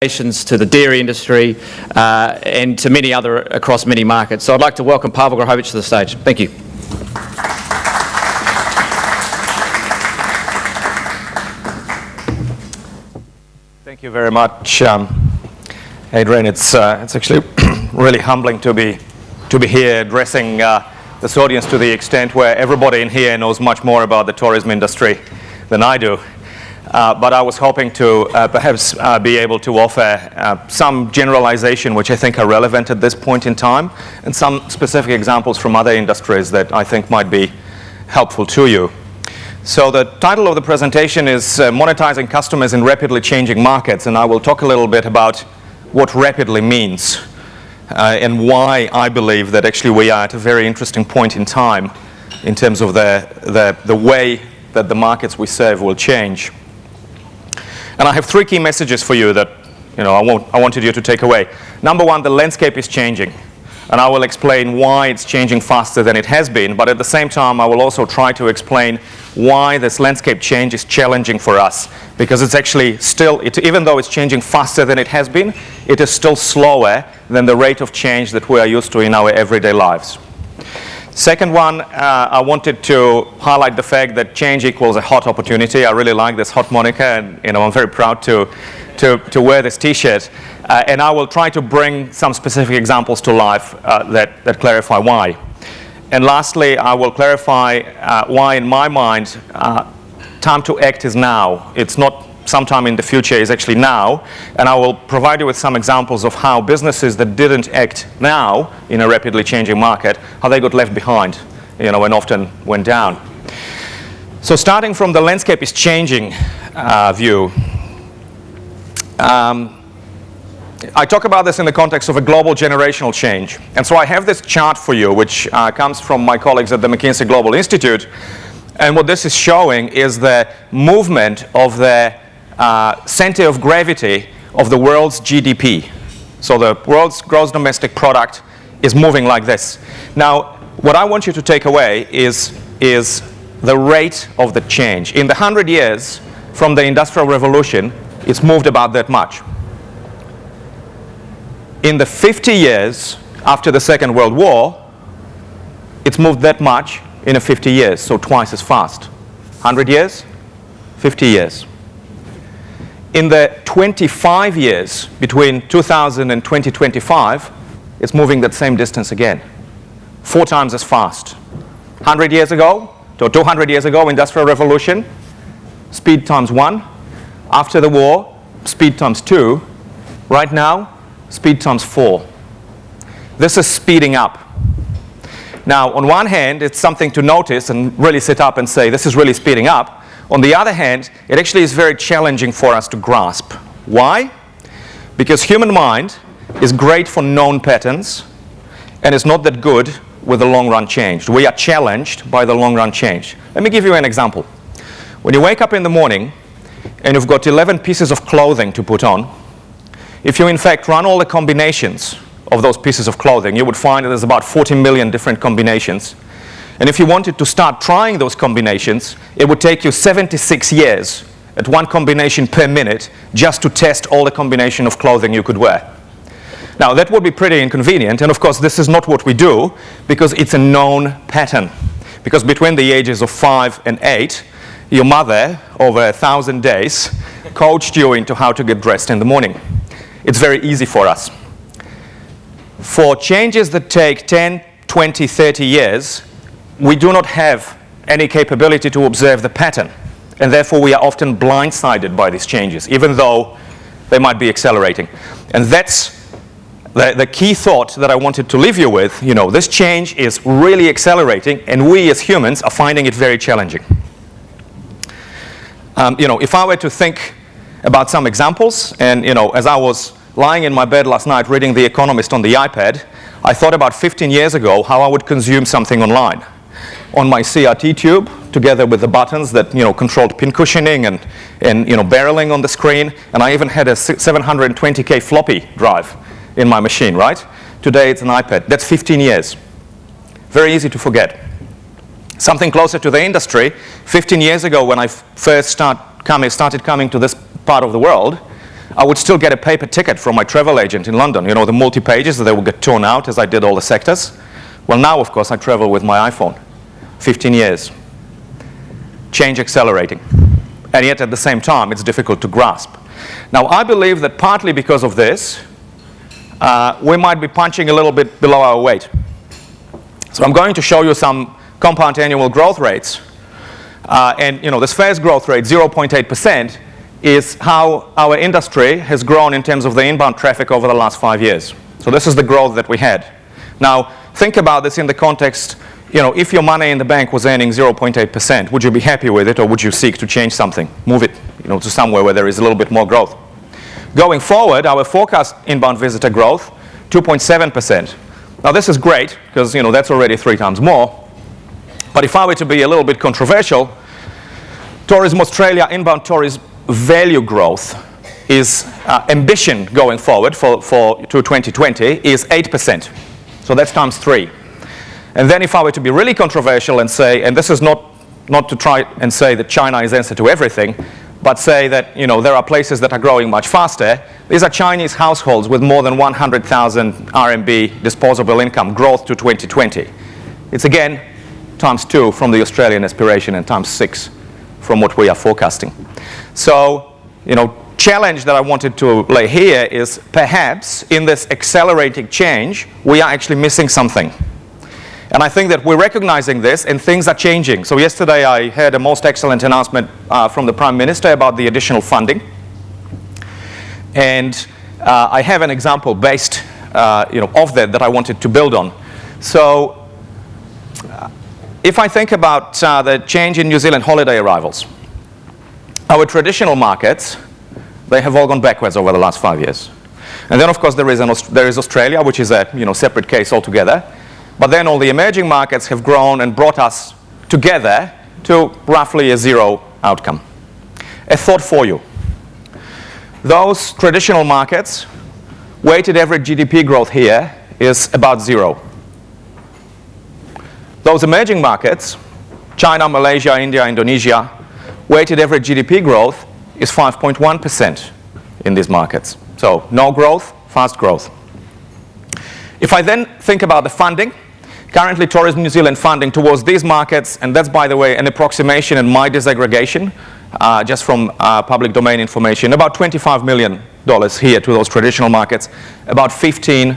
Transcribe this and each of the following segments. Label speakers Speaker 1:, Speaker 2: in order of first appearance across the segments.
Speaker 1: to the dairy industry and to many other across many markets. So I'd like to welcome Pawel Grochowicz to the stage. Thank you.
Speaker 2: Thank you very much, Adrian. It's actually really humbling to be here addressing this audience to the extent where everybody in here knows much more about the tourism industry than I do. But I was hoping to perhaps be able to offer some generalization which I think are relevant at this point in time, and some specific examples from other industries that I think might be helpful to you. So the title of the presentation is Monetizing Customers in Rapidly Changing Markets, and I will talk a little bit about what rapidly means and why I believe that actually we are at a very interesting point in time in terms of the way that the markets we serve will change. And I have three key messages for you that I wanted you to take away. Number one, the landscape is changing. And I will explain why it's changing faster than it has been. But at the same time, I will also try to explain why this landscape change is challenging for us. Because it's actually still, even though it's changing faster than it has been, it is still slower than the rate of change that we are used to in our everyday lives. Second one, I wanted to highlight the fact that change equals a hot opportunity. I really like this hot moniker, and I'm very proud to wear this T-shirt. And I will try to bring some specific examples to life that clarify why. And lastly, I will clarify why, in my mind, time to act is now. It's not sometime in the future, it's actually now. And I will provide you with some examples of how businesses that didn't act now in a rapidly changing market, how they got left behind, and often went down. So starting from the landscape is changing view, I talk about this in the context of a global generational change. And so I have this chart for you, which comes from my colleagues at the McKinsey Global Institute. And what this is showing is the movement of the center of gravity of the world's GDP. So the world's gross domestic product is moving like this. Now, what I want you to take away is the rate of the change. In the 100 years from the Industrial Revolution, it's moved about that much. In the 50 years after the Second World War, it's moved that much in 50 years, so twice as fast. 100 years, 50 years. In the 25 years between 2000 and 2025, it's moving that same distance again, 4 times as fast. 100 years ago, to 200 years ago, Industrial Revolution, speed times 1. After the war, speed times 2. Right now, speed times 4. This is speeding up. Now, on one hand, it's something to notice and really sit up and say, this is really speeding up. On the other hand, it actually is very challenging for us to grasp. Why? Because human mind is great for known patterns and is not that good with the long-run change. We are challenged by the long-run change. Let me give you an example. When you wake up in the morning and you've got 11 pieces of clothing to put on, if you in fact run all the combinations of those pieces of clothing, you would find that there's about 40 million different combinations. And if you wanted to start trying those combinations, it would take you 76 years at one combination per minute just to test all the combination of clothing you could wear. Now, that would be pretty inconvenient, and of course this is not what we do because it's a known pattern. Because between the ages of 5 and 8, your mother, over 1,000 days, coached you into how to get dressed in the morning. It's very easy for us. For changes that take 10, 20, 30 years, we do not have any capability to observe the pattern. And therefore, we are often blindsided by these changes, even though they might be accelerating. And that's the key thought that I wanted to leave you with. This change is really accelerating, and we as humans are finding it very challenging. If I were to think about some examples, and as I was lying in my bed last night reading The Economist on the iPad, I thought about 15 years ago how I would consume something online. On my CRT tube, together with the buttons that controlled pin cushioning and barreling on the screen, and I even had a 720K floppy drive in my machine, right? Today it's an iPad. That's 15 years. Very easy to forget. Something closer to the industry, 15 years ago when I first started coming to this part of the world, I would still get a paper ticket from my travel agent in London, you know, the multi-pages that they would get torn out as I did all the sectors. Well, now, of course, I travel with my iPhone. 15 years. Change accelerating. And yet, at the same time, it's difficult to grasp. Now, I believe that partly because of this, we might be punching a little bit below our weight. So I'm going to show you some compound annual growth rates. And, you know, this first growth rate, 0.8%, is how our industry has grown in terms of the inbound traffic over the last 5 years. So this is the growth that we had. Now, think about this in the context, you know, if your money in the bank was earning 0.8%, would you be happy with it, or would you seek to change something, move it, you know, to somewhere where there is a little bit more growth? Going forward, our forecast inbound visitor growth, 2.7%. Now, this is great because, you know, that's already 3 times more. But if I were to be a little bit controversial, Tourism Australia inbound tourism value growth is ambition going forward to 2020 is 8%. So that's times 3. And then if I were to be really controversial and say, and this is not to try and say that China is answer to everything, but say that, you know, there are places that are growing much faster. These are Chinese households with more than 100,000 RMB disposable income growth to 2020. It's again times 2 from the Australian aspiration and times 6 from what we are forecasting. So, you know, challenge that I wanted to lay here is perhaps in this accelerating change, we are actually missing something. And I think that we're recognizing this and things are changing. So yesterday I heard a most excellent announcement from the Prime Minister about the additional funding. And I have an example based you know, of that I wanted to build on. So if I think about the change in New Zealand holiday arrivals, our traditional markets, they have all gone backwards over the last 5 years. And then, of course, there is Australia, which is a, you know, separate case altogether. But then all the emerging markets have grown and brought us together to roughly a 0 outcome. A thought for you. Those traditional markets, weighted average GDP growth here is about 0. Those emerging markets, China, Malaysia, India, Indonesia, weighted average GDP growth is 5.1% in these markets. So no growth, fast growth. If I then think about the funding, currently Tourism New Zealand funding towards these markets, and that's, by the way, an approximation and my disaggregation, just from public domain information, about $25 million here to those traditional markets, about 15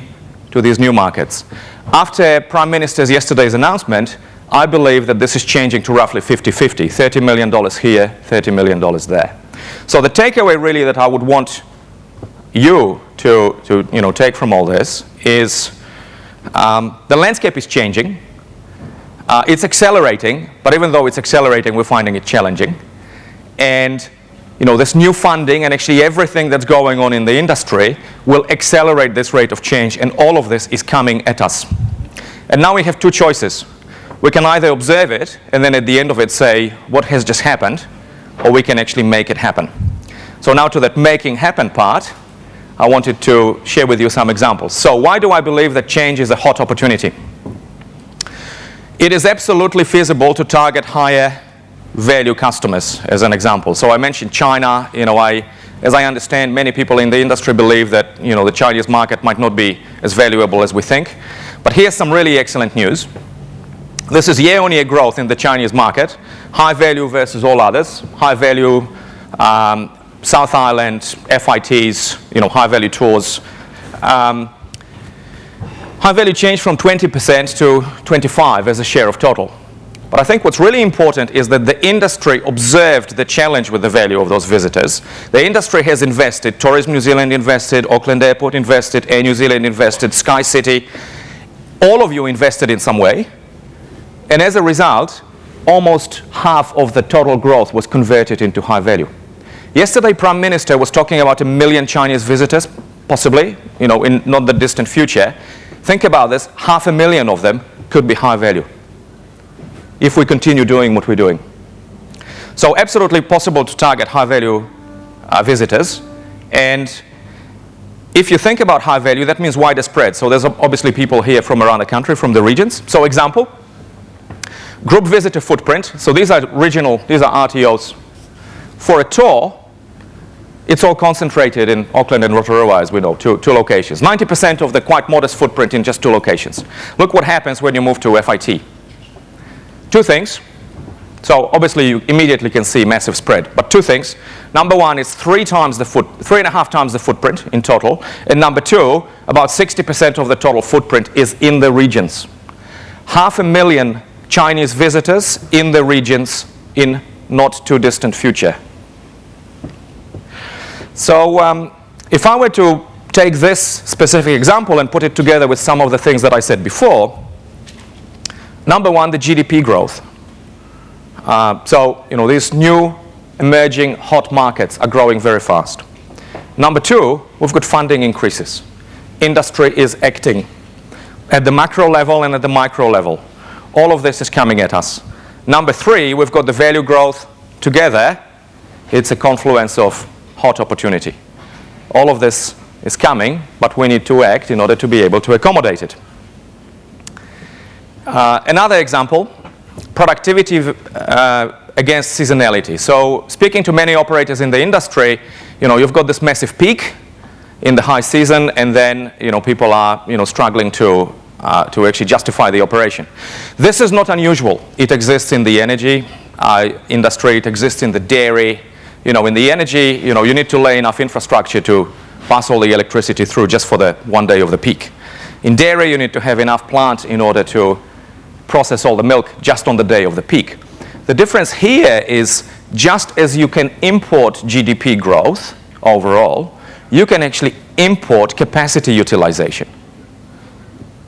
Speaker 2: to these new markets. After Prime Minister's yesterday's announcement, I believe that this is changing to roughly 50-50, $30 million here, $30 million there. So the takeaway really that I would want you to you know, take from all this is the landscape is changing. It's accelerating, but even though it's accelerating, we're finding it challenging. And you know, this new funding and actually everything that's going on in the industry will accelerate this rate of change, and all of this is coming at us. And now we have 2 choices. We can either observe it and then at the end of it say what has just happened, or we can actually make it happen. So now to that making happen part, I wanted to share with you some examples. So why do I believe that change is a hot opportunity? It is absolutely feasible to target higher value customers, as an example. So I mentioned China. You know, as I understand, many people in the industry believe that, you know, the Chinese market might not be as valuable as we think. But here's some really excellent news. This is year-on-year growth in the Chinese market, high value versus all others, high value South Island, FITs, you know, high value tours. High value changed from 20% to 25% as a share of total. But I think what's really important is that the industry observed the challenge with the value of those visitors. The industry has invested, Tourism New Zealand invested, Auckland Airport invested, Air New Zealand invested, Sky City. All of you invested in some way. And as a result, almost half of the total growth was converted into high value. Yesterday, Prime Minister was talking about 1 million Chinese visitors, possibly, you know, in not the distant future. Think about this, 500,000 of them could be high value if we continue doing what we're doing. So absolutely possible to target high value visitors. And if you think about high value, that means wider spread. So there's obviously people here from around the country, from the regions. So example, group visitor footprint. So these are regional, these are RTOs. For a tour, it's all concentrated in Auckland and Rotorua, as we know, two locations. 90% of the quite modest footprint in just 2 locations. Look what happens when you move to FIT. 2 things. So obviously you immediately can see massive spread, but 2 things. Number 1 is 3.5 times the footprint in total, and number 2, about 60% of the total footprint is in the regions. 500,000 Chinese visitors in the regions in not too distant future. So if I were to take this specific example and put it together with some of the things that I said before, number 1, the GDP growth. So these new emerging hot markets are growing very fast. Number 2, we've got funding increases. Industry is acting at the macro level and at the micro level. All of this is coming at us. Number 3, we've got the value growth together. It's a confluence of hot opportunity. All of this is coming, but we need to act in order to be able to accommodate it. Another example, productivity against seasonality. So speaking to many operators in the industry, you've got this massive peak in the high season, and then people are struggling to actually justify the operation. This is not unusual. It exists in the energy industry. It exists in the dairy. In the energy, you need to lay enough infrastructure to pass all the electricity through just for the one day of the peak. In dairy, you need to have enough plant in order to process all the milk just on the day of the peak. The difference here is, just as you can import GDP growth overall, you can actually import capacity utilization.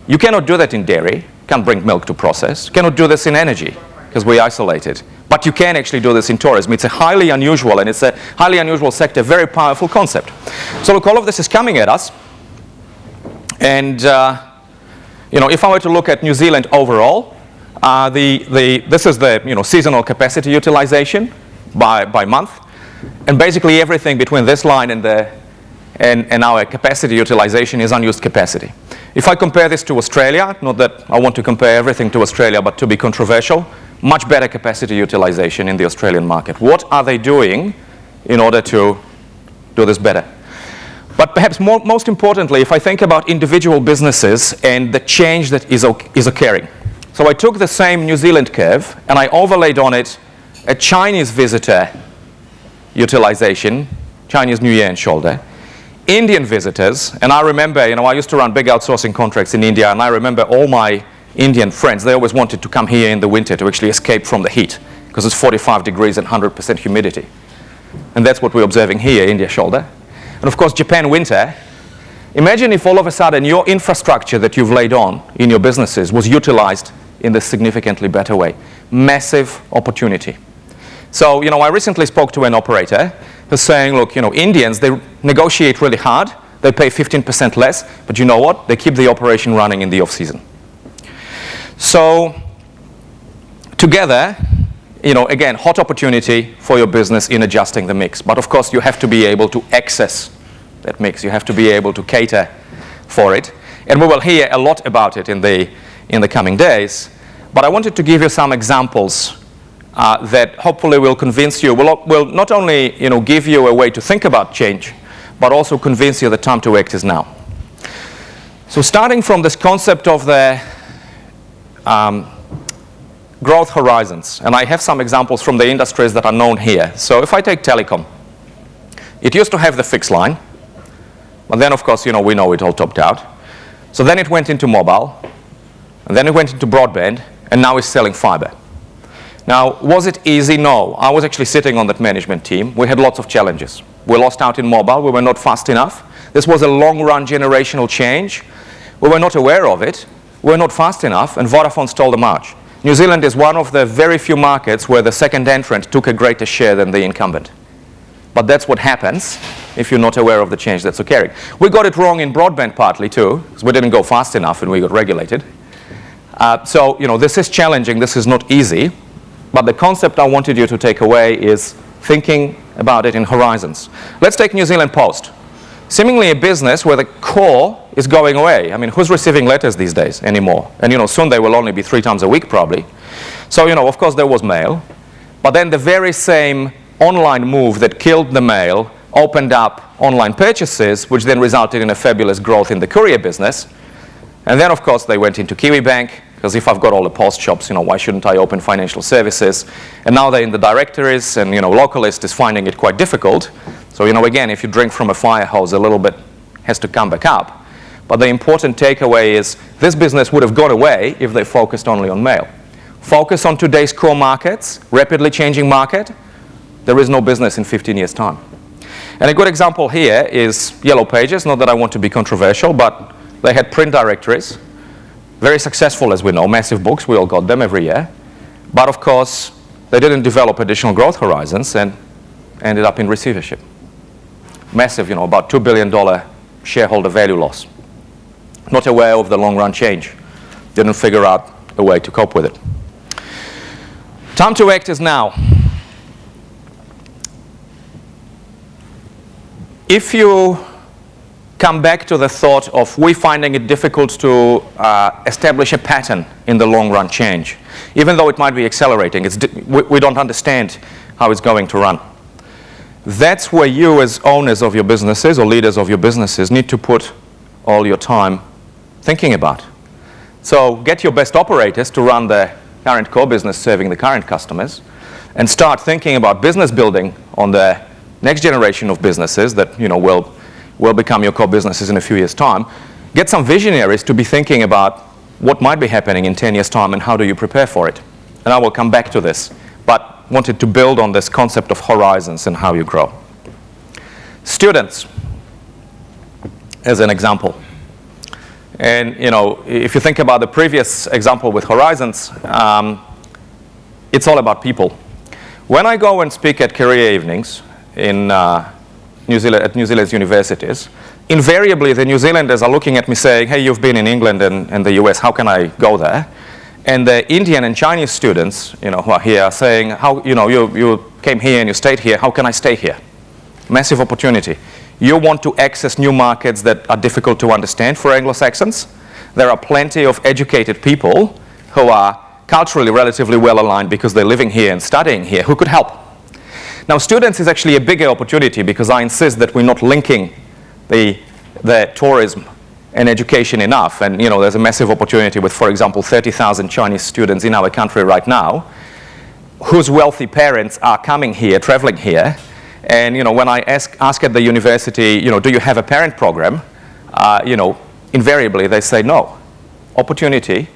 Speaker 2: You cannot do that in dairy. Can't bring milk to process. You cannot do this in energy because we isolate it. But you can actually do this in tourism. It's a highly unusual, and it's a highly unusual sector, very powerful concept. So look, all of this is coming at us. And if I were to look at New Zealand overall, this is the seasonal capacity utilization by month, and basically everything between this line and our capacity utilization is unused capacity. If I compare this to Australia, not that I want to compare everything to Australia, but to be controversial, much better capacity utilization in the Australian market. What are they doing in order to do this better? But perhaps most importantly, if I think about individual businesses and the change that is occurring. So I took the same New Zealand curve and I overlaid on it a Chinese visitor utilization, Chinese New Year and shoulder, Indian visitors, and I remember, I used to run big outsourcing contracts in India, and I remember all my Indian friends, they always wanted to come here in the winter to actually escape from the heat, because it's 45 degrees and 100% humidity. And that's what we're observing here, India shoulder. And of course, Japan winter. Imagine if all of a sudden your infrastructure that you've laid on in your businesses was utilized in this significantly better way. Massive opportunity. So, I recently spoke to an operator who's saying, look, Indians, they negotiate really hard. They pay 15% less, but you know what? They keep the operation running in the off-season. So, together, again, hot opportunity for your business in adjusting the mix. But of course, you have to be able to access that mix. You have to be able to cater for it. And we will hear a lot about it in the coming days. But I wanted to give you some examples that hopefully will convince you, will not only give you a way to think about change, but also convince you the time to act is now. So starting from this concept of the growth horizons, and I have some examples from the industries that are known here. So if I take telecom, it used to have the fixed line, but then of course we know it all topped out. So then it went into mobile, and then it went into broadband, and now it's selling fiber. Now, was it easy? No. I was actually sitting on that management team. We had lots of challenges. We lost out in mobile. We were not fast enough. This was a long-run generational change. We were not aware of it. We were not fast enough, and Vodafone stole the march. New Zealand is one of the very few markets where the second entrant took a greater share than the incumbent. But that's what happens if you're not aware of the change that's occurring. We got it wrong in broadband partly too, because we didn't go fast enough and we got regulated. So, this is challenging. This is not easy. But the concept I wanted you to take away is thinking about it in horizons. Let's take New Zealand Post. Seemingly a business where the core is going away. I mean, who's receiving letters these days anymore? And soon they will only be 3 times a week probably. So, of course there was mail. But then the very same online move that killed the mail opened up online purchases, which then resulted in a fabulous growth in the courier business. And then, of course, they went into Kiwi Bank, because if I've got all the post shops, why shouldn't I open financial services? And now they're in the directories, and, Localist is finding it quite difficult. So, again, if you drink from a fire hose, a little bit has to come back up. But the important takeaway is this business would have gone away if they focused only on mail. Focus on today's core markets, rapidly changing market. There is no business in 15 years' time. And a good example here is Yellow Pages. Not that I want to be controversial, but they had print directories. Very successful, as we know, massive books. We all got them every year. But, of course, they didn't develop additional growth horizons and ended up in receivership. Massive, about $2 billion shareholder value loss. Not aware of the long-run change. Didn't figure out a way to cope with it. Time to act is now. If you come back to the thought of we finding it difficult to establish a pattern in the long-run change, even though it might be accelerating, we don't understand how it's going to run. That's where you, as owners of your businesses or leaders of your businesses, need to put all your time thinking about. So get your best operators to run the current core business serving the current customers, and start thinking about business building on the next generation of businesses that will become your core businesses in a few years' time. Get some visionaries to be thinking about what might be happening in 10 years' time and how do you prepare for it. And I will come back to this, but wanted to build on this concept of horizons and how you grow. Students, as an example. And if you think about the previous example with horizons, it's all about people. When I go and speak at career evenings in New Zealand's universities, invariably the New Zealanders are looking at me saying, hey, you've been in England and the US, how can I go there? And the Indian and Chinese students, who are here are saying, how, you came here and you stayed here, how can I stay here? Massive opportunity. You want to access new markets that are difficult to understand for Anglo-Saxons. There are plenty of educated people who are culturally relatively well aligned because they're living here and studying here who could help. Now, students is actually a bigger opportunity because I insist that we're not linking the tourism and education enough. And there's a massive opportunity with, for example, 30,000 Chinese students in our country right now whose wealthy parents are coming here, traveling here. And when I ask at the university, do you have a parent program? Invariably they say no. Opportunity,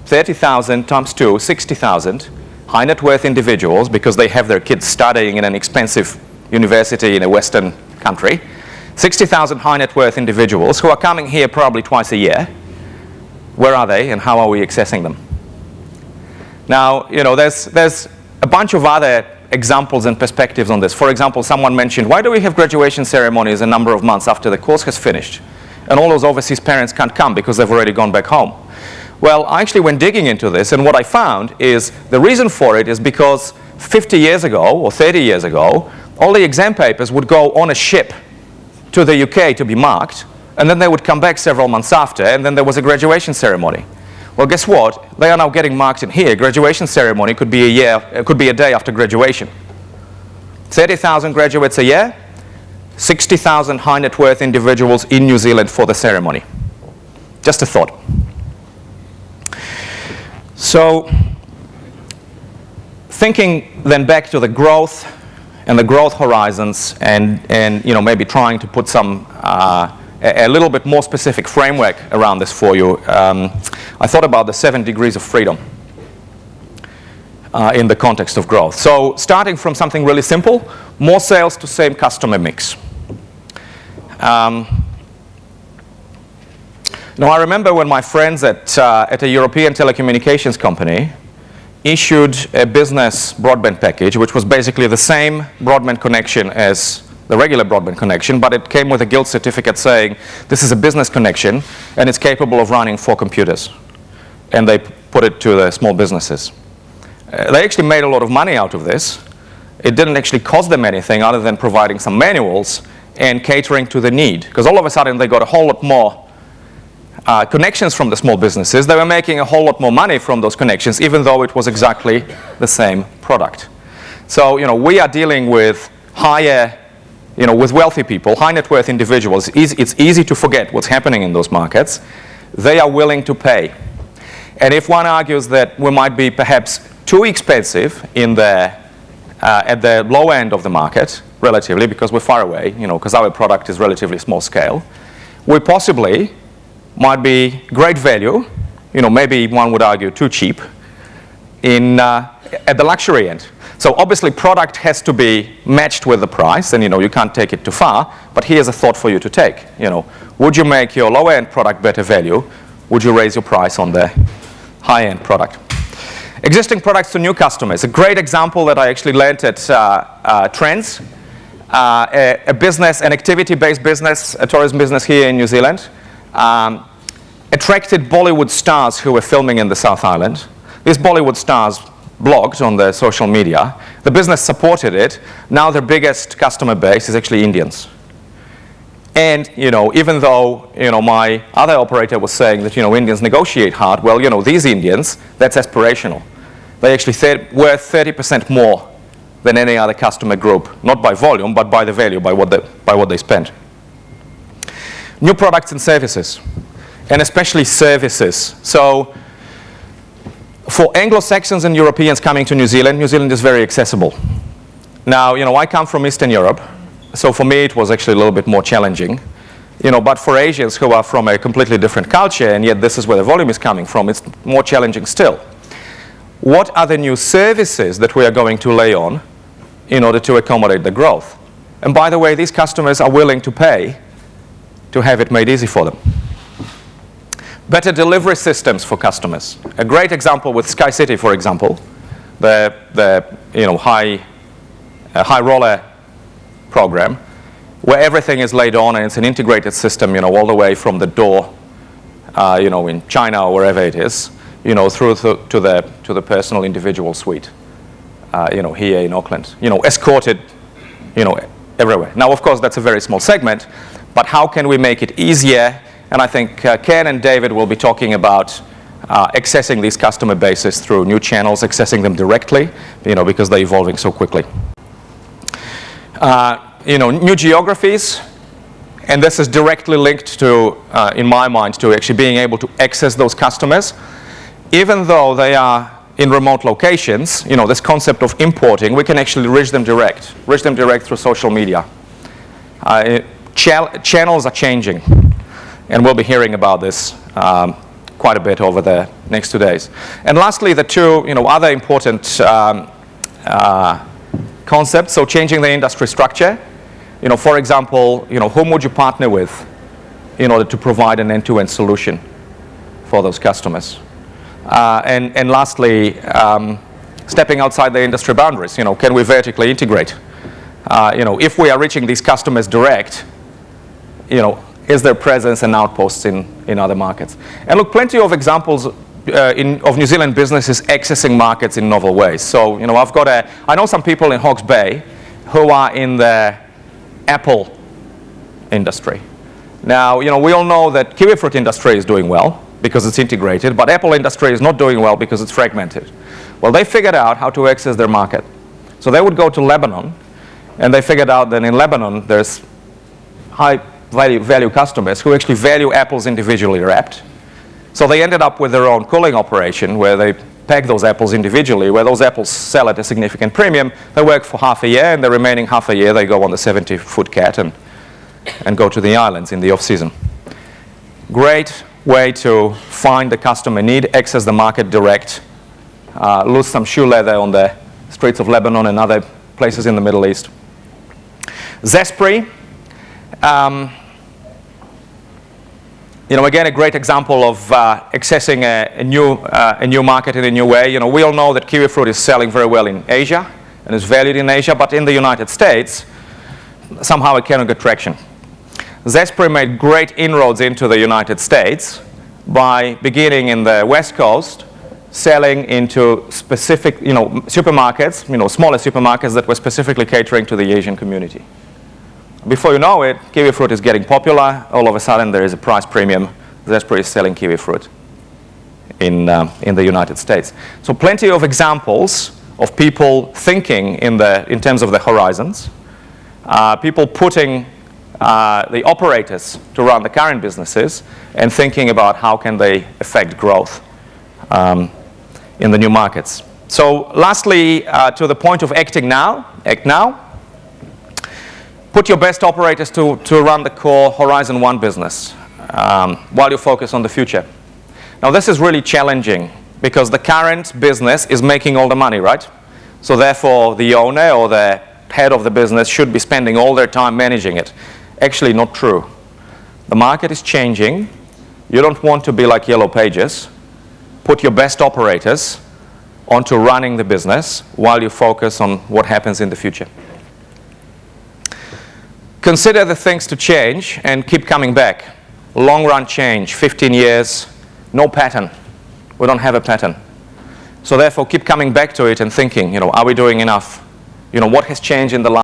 Speaker 2: 30,000 times 2, 60,000. High net worth individuals, because they have their kids studying in an expensive university in a Western country. 60,000 high net worth individuals who are coming here probably twice a year. Where are they and how are we accessing them? Now, there's a bunch of other examples and perspectives on this. For example, someone mentioned, why do we have graduation ceremonies a number of months after the course has finished? And all those overseas parents can't come because they've already gone back home. Well, I actually went digging into this, and what I found is the reason for it is because 50 years ago or 30 years ago, all the exam papers would go on a ship to the UK to be marked, and then they would come back several months after, and then there was a graduation ceremony. Well, guess what? They are now getting marked in here. Graduation ceremony could be a day after graduation. 30,000 graduates a year, 60,000 high net worth individuals in New Zealand for the ceremony. Just a thought. So, thinking then back to the growth and the growth horizons, and maybe trying to put some a little bit more specific framework around this for you. I thought about the 7 degrees of freedom in the context of growth. So, starting from something really simple, more sales to same customer mix. Now, I remember when my friends at a European telecommunications company issued a business broadband package, which was basically the same broadband connection as the regular broadband connection, but it came with a guild certificate saying this is a business connection and it's capable of running 4 computers. And they put it to the small businesses. They actually made a lot of money out of this. It didn't actually cost them anything other than providing some manuals and catering to the need, because all of a sudden they got a whole lot more connections from the small businesses. They were making a whole lot more money from those connections, even though it was exactly the same product. So, we are dealing with higher with wealthy people, high net worth individuals, it's easy to forget what's happening in those markets. They are willing to pay. And if one argues that we might be perhaps too expensive at the low end of the market, relatively, because we're far away, because our product is relatively small scale, we possibly might be great value, maybe one would argue too cheap, at the luxury end. So obviously product has to be matched with the price, and you can't take it too far, but here's a thought for you to take. Would you make your lower end product better value? Would you raise your price on the high end product? Existing products to new customers. A great example that I actually learned at TRENZ, a business, an activity-based business, a tourism business here in New Zealand, attracted Bollywood stars who were filming in the South Island. These Bollywood stars blogged on their social media. The business supported it. Now their biggest customer base is actually Indians. And even though my other operator was saying that Indians negotiate hard, well, these Indians, that's aspirational. They actually worth 30% more than any other customer group, not by volume, but by the value, by what they spend. New products and services, and especially services. So for Anglo-Saxons and Europeans coming to New Zealand is very accessible. Now, I come from Eastern Europe, so for me it was actually a little bit more challenging. But for Asians who are from a completely different culture, and yet this is where the volume is coming from, it's more challenging still. What are the new services that we are going to lay on in order to accommodate the growth? And by the way, these customers are willing to pay to have it made easy for them. Better delivery systems for customers. A great example with Sky City, for example, the high roller program, where everything is laid on and it's an integrated system, all the way from the door, in China or wherever it is, through to the personal individual suite, here in Auckland, escorted, everywhere. Now, of course, that's a very small segment, but how can we make it easier? And I think Ken and David will be talking about accessing these customer bases through new channels, accessing them directly, because they're evolving so quickly. New geographies, and this is directly linked to, in my mind, to actually being able to access those customers. Even though they are in remote locations, this concept of importing, we can actually reach them direct through social media. Channels are changing, and we'll be hearing about this quite a bit over the next 2 days. And lastly, the two other important concepts, so changing the industry structure. For example, whom would you partner with in order to provide an end-to-end solution for those customers? And lastly, stepping outside the industry boundaries. Can we vertically integrate? If we are reaching these customers direct, is there presence and outposts in other markets? And look, plenty of examples of New Zealand businesses accessing markets in novel ways. So, I know some people in Hawke's Bay who are in the Apple industry. Now, we all know that kiwifruit industry is doing well because it's integrated, but Apple industry is not doing well because it's fragmented. Well, they figured out how to access their market. So they would go to Lebanon, and they figured out that in Lebanon there's high value customers who actually value apples individually wrapped. So they ended up with their own cooling operation where they pack those apples individually, where those apples sell at a significant premium. They work for half a year, and the remaining half a year they go on the 70-foot cat and go to the islands in the off-season. Great way to find the customer need, access the market direct, lose some shoe leather on the streets of Lebanon and other places in the Middle East. Zespri, again, a great example of accessing a new market in a new way. We all know that kiwifruit is selling very well in Asia and is valued in Asia, but in the United States, somehow it cannot get traction. Zespri made great inroads into the United States by beginning in the West Coast, selling into specific, supermarkets, smaller supermarkets that were specifically catering to the Asian community. Before you know it, kiwifruit is getting popular. All of a sudden, there is a price premium. Zespri is selling kiwifruit in the United States. So plenty of examples of people thinking in terms of the horizons. people putting the operators to run the current businesses and thinking about how can they affect growth in the new markets. So lastly, to the point of acting now, act now. Put your best operators to run the core Horizon 1 business while you focus on the future. Now this is really challenging because the current business is making all the money, right? So therefore the owner or the head of the business should be spending all their time managing it. Actually not true. The market is changing. You don't want to be like Yellow Pages. Put your best operators onto running the business while you focus on what happens in the future. Consider the things to change and keep coming back. Long run change, 15 years, no pattern. We don't have a pattern. So therefore keep coming back to it and thinking, are we doing enough? What has changed in the last